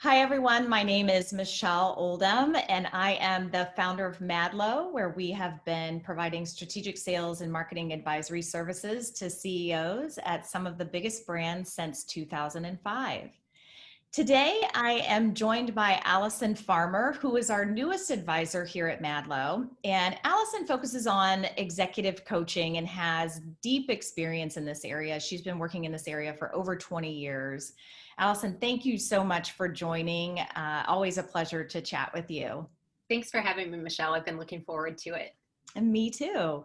Hi, everyone. My name is Michelle Oldham, and I am the founder of Madlo, where we have been providing strategic sales and marketing advisory services to CEOs at some of the biggest brands since 2005. Today, I am joined by Alison Farmer, who is our newest advisor here at Madlo. And Alison focuses on executive coaching and has deep experience in this area. She's been working in this area for over 20 years. Alison, thank you so much for joining. Always a pleasure to chat with you. Thanks for having me, Michelle. I've been looking forward to it. And me too.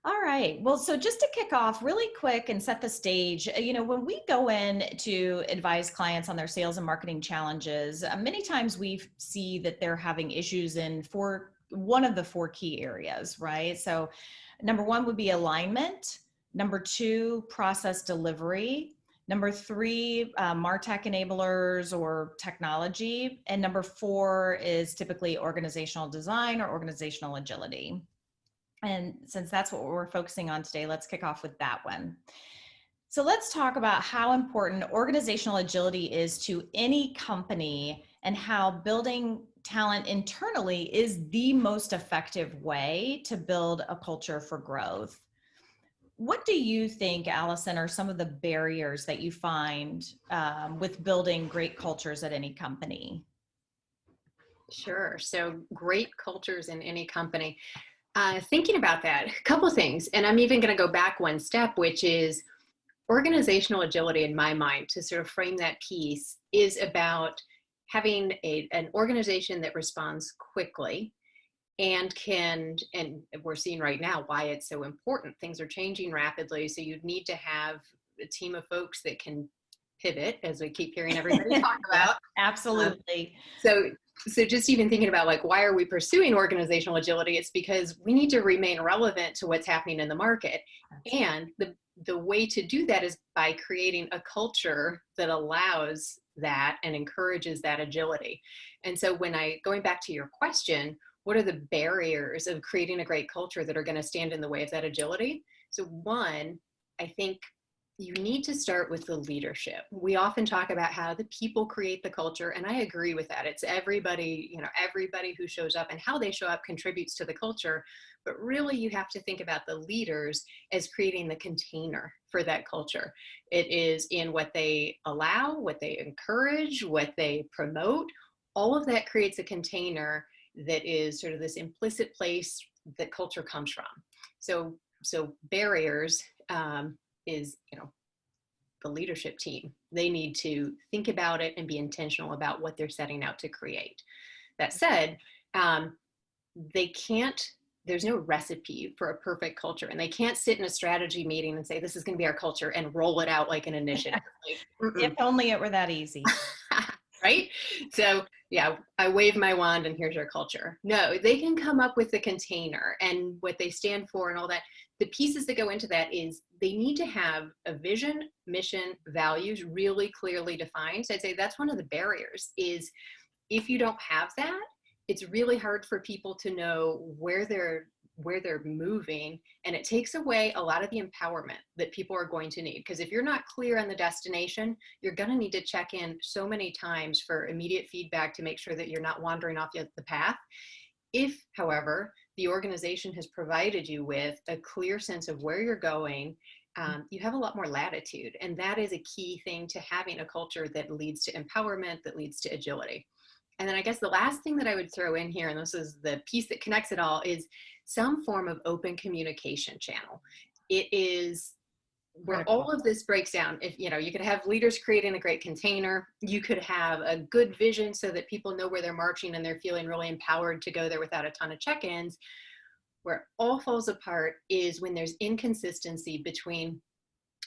All right. Well, so just to kick off really quick and set the stage, when we go in to advise clients on their sales and marketing challenges, many times we see that they're having issues in one of the four key areas, right? So number one would be alignment. Number two, process delivery. Number three, MarTech enablers or technology. And number four is typically organizational design or organizational agility. And since that's what we're focusing on today, let's kick off with that one. So let's talk about how important organizational agility is to any company and how building talent internally is the most effective way to build a culture for growth. What do you think, Alison, are some of the barriers that you find with building great cultures at any company? Sure. So great cultures in any company. Thinking about that, a couple of things, and I'm even going to go back one step, which is organizational agility in my mind, to sort of frame that piece, is about having an organization that responds quickly and we're seeing right now why it's so important. Things are changing rapidly, so you need to have a team of folks that can pivot, as we keep hearing everybody talk about. Absolutely. So just even thinking about, like, why are we pursuing organizational agility? It's because we need to remain relevant to what's happening in the market. And the way to do that is by creating a culture that allows that and encourages that agility. And so going back to your question, what are the barriers of creating a great culture that are going to stand in the way of that agility? So one, I think you need to start with the leadership. We often talk about how the people create the culture, and I agree with that. It's everybody who shows up and how they show up contributes to the culture. But really, you have to think about the leaders as creating the container for that culture. It is in what they allow, what they encourage, what they promote. All of that creates a container that is sort of this implicit place that culture comes from. So barriers is, the leadership team. They need to think about it and be intentional about what they're setting out to create. That said, there's no recipe for a perfect culture, and they can't sit in a strategy meeting and say, this is going to be our culture, and roll it out like an initiative. If only it were that easy. Right? So yeah, I wave my wand and here's your culture. No, they can come up with the container and what they stand for and all that. The pieces that go into that is they need to have a vision, mission, values really clearly defined. So I'd say that's one of the barriers, is if you don't have that, it's really hard for people to know where they're moving, and it takes away a lot of the empowerment that people are going to need. Because if you're not clear on the destination, you're going to need to check in so many times for immediate feedback to make sure that you're not wandering off the path. If, however, the organization has provided you with a clear sense of where you're going, you have a lot more latitude. And that is a key thing to having a culture that leads to empowerment, that leads to agility. And then I guess the last thing that I would throw in here, and this is the piece that connects it all, is some form of open communication channel. It is where all of this breaks down. If you could have leaders creating a great container, you could have a good vision so that people know where they're marching and they're feeling really empowered to go there without a ton of check-ins. Where it all falls apart is when there's inconsistency between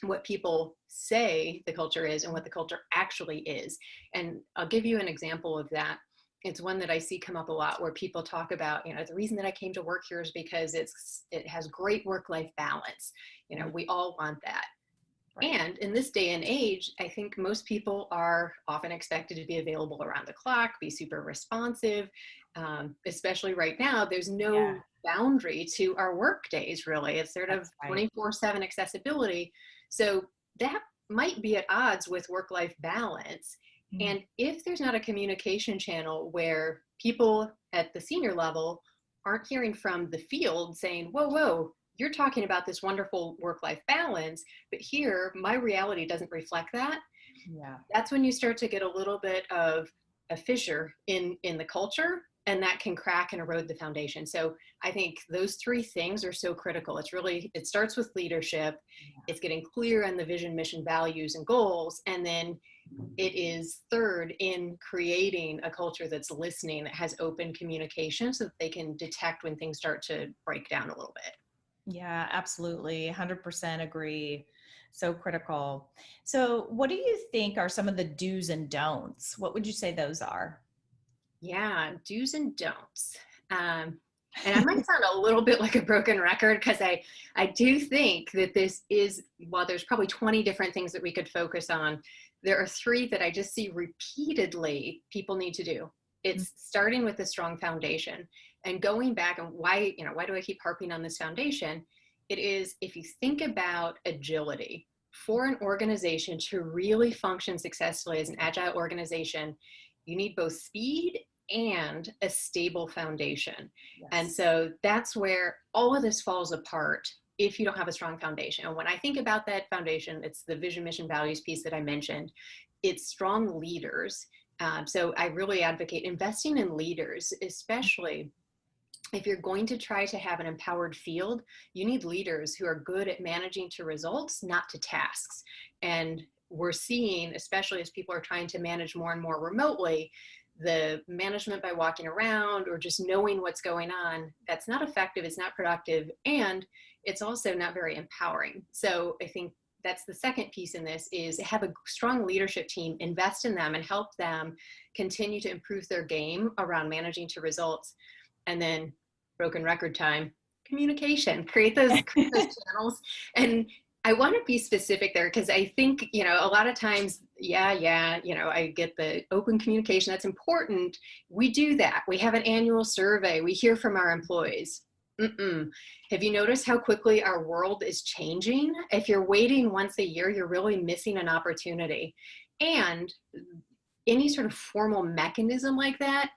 what people say the culture is and what the culture actually is. And I'll give you an example of that. It's one that I see come up a lot, where people talk about, the reason that I came to work here is because it has great work-life balance. We all want that. Right. And in this day and age, I think most people are often expected to be available around the clock, be super responsive. Especially right now, there's no boundary to our work days, really. It's sort of 24/7 accessibility. So that might be at odds with work-life balance. Mm. And if there's not a communication channel where people at the senior level aren't hearing from the field saying, whoa, whoa, you're talking about this wonderful work-life balance, but here my reality doesn't reflect that. Yeah. That's when you start to get a little bit of a fissure in the culture, and that can crack and erode the foundation. So I think those three things are so critical. It starts with leadership, it's getting clear on the vision, mission, values, and goals, and then it is third in creating a culture that's listening, that has open communication so that they can detect when things start to break down a little bit. Yeah, absolutely. 100% agree. So critical. So, what do you think are some of the do's and don'ts? What would you say those are? Yeah, do's and don'ts. And I might sound a little bit like a broken record because I do think that this is, while there's probably 20 different things that we could focus on, there are three that I just see repeatedly people need to do. It's starting with a strong foundation and going back, and why do I keep harping on this foundation? It is, if you think about agility, for an organization to really function successfully as an agile organization, you need both speed and a stable foundation. And Yes. so that's where all of this falls apart if you don't have a strong foundation. And when I think about that foundation, it's the vision, mission, values piece that I mentioned. It's strong leaders. So I really advocate investing in leaders, especially if you're going to try to have an empowered field. You need leaders who are good at managing to results, not to tasks. And we're seeing, especially as people are trying to manage more and more remotely, the management by walking around or just knowing what's going on, that's not effective, it's not productive, and it's also not very empowering. So I think that's the second piece in this, is have a strong leadership team, invest in them and help them continue to improve their game around managing to results. And then, broken record time, communication, create those channels. And I want to be specific there because I think, a lot of times, I get the open communication, that's important. We do that. We have an annual survey. We hear from our employees. Have you noticed how quickly our world is changing? If you're waiting once a year, you're really missing an opportunity. And any sort of formal mechanism like that,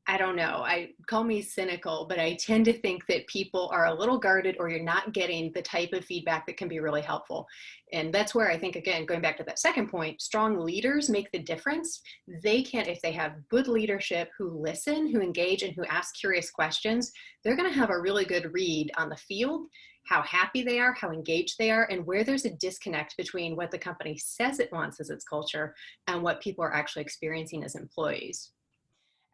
I don't know, call me cynical, but I tend to think that people are a little guarded, or you're not getting the type of feedback that can be really helpful. And that's where I think, again, going back to that second point, strong leaders make the difference. They can, if they have good leadership who listen, who engage, and who ask curious questions, they're going to have a really good read on the field, how happy they are, how engaged they are, and where there's a disconnect between what the company says it wants as its culture and what people are actually experiencing as employees.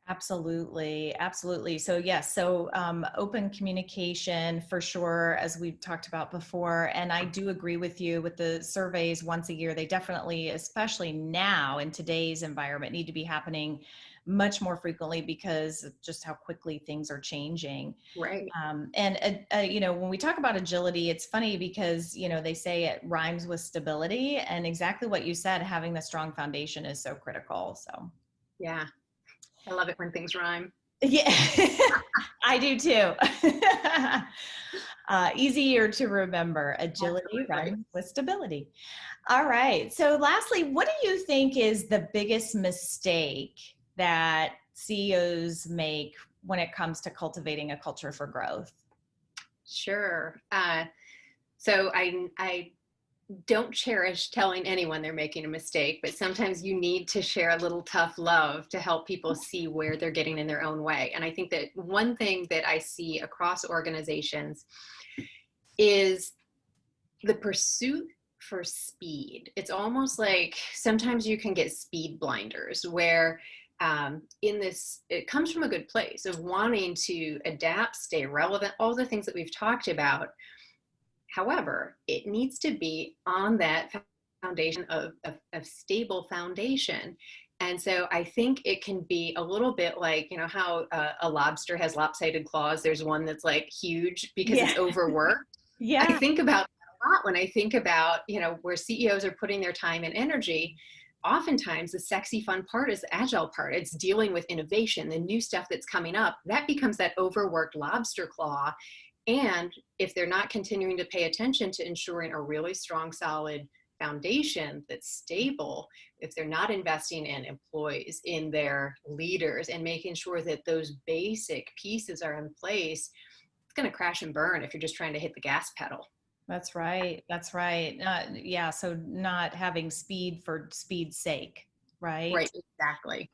Absolutely. Absolutely. So yes. So open communication for sure, as we've talked about before. And I do agree with you with the surveys once a year. They definitely, especially now in today's environment, need to be happening much more frequently because of just how quickly things are changing. Right. When we talk about agility, it's funny because, they say it rhymes with stability, and exactly what you said, having the strong foundation is so critical. So Yeah. I love it when things rhyme. yeah, I do too. Easier to remember. Agility Absolutely. rhymes with stability. All right. So lastly, what do you think is the biggest mistake that CEOs make when it comes to cultivating a culture for growth? Sure. So I don't cherish telling anyone they're making a mistake, but sometimes you need to share a little tough love to help people see where they're getting in their own way. And I think that one thing that I see across organizations is the pursuit for speed. It's almost like sometimes you can get speed blinders where it comes from a good place of wanting to adapt, stay relevant, all the things that we've talked about. However, it needs to be on that foundation of stable foundation. And so I think it can be a little bit like, how a lobster has lopsided claws. There's one that's like huge because Yeah. it's overworked. I Yeah. think about that a lot when I think about, where CEOs are putting their time and energy. Oftentimes the sexy fun part is the agile part. It's dealing with innovation, the new stuff that's coming up. That becomes that overworked lobster claw. And if they're not continuing to pay attention to ensuring a really strong, solid foundation that's stable, if they're not investing in employees, in their leaders, and making sure that those basic pieces are in place, it's going to crash and burn if you're just trying to hit the gas pedal. That's right. That's right. Yeah. So not having speed for speed's sake, right? Right, exactly.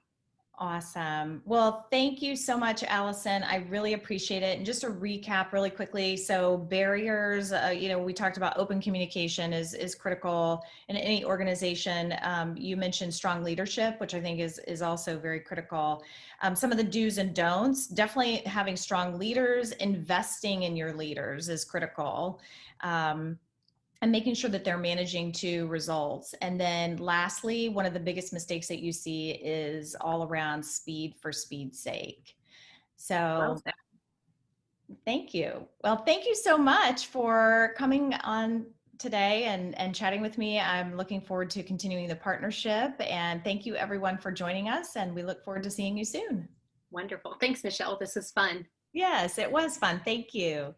Awesome. Well, thank you so much, Allison. I really appreciate it. And just to recap really quickly, so barriers, we talked about open communication is critical in any organization. You mentioned strong leadership, which I think is also very critical. Some of the do's and don'ts, definitely having strong leaders, investing in your leaders is critical. And making sure that they're managing to results. And then lastly, one of the biggest mistakes that you see is all around speed for speed's sake. Well So said. thank you. Well, thank you so much for coming on today and chatting with me. I'm looking forward to continuing the partnership, and thank you everyone for joining us, and we look forward to seeing you soon. Wonderful. Thanks, Michelle. This is fun. Yes, it was fun. Thank you.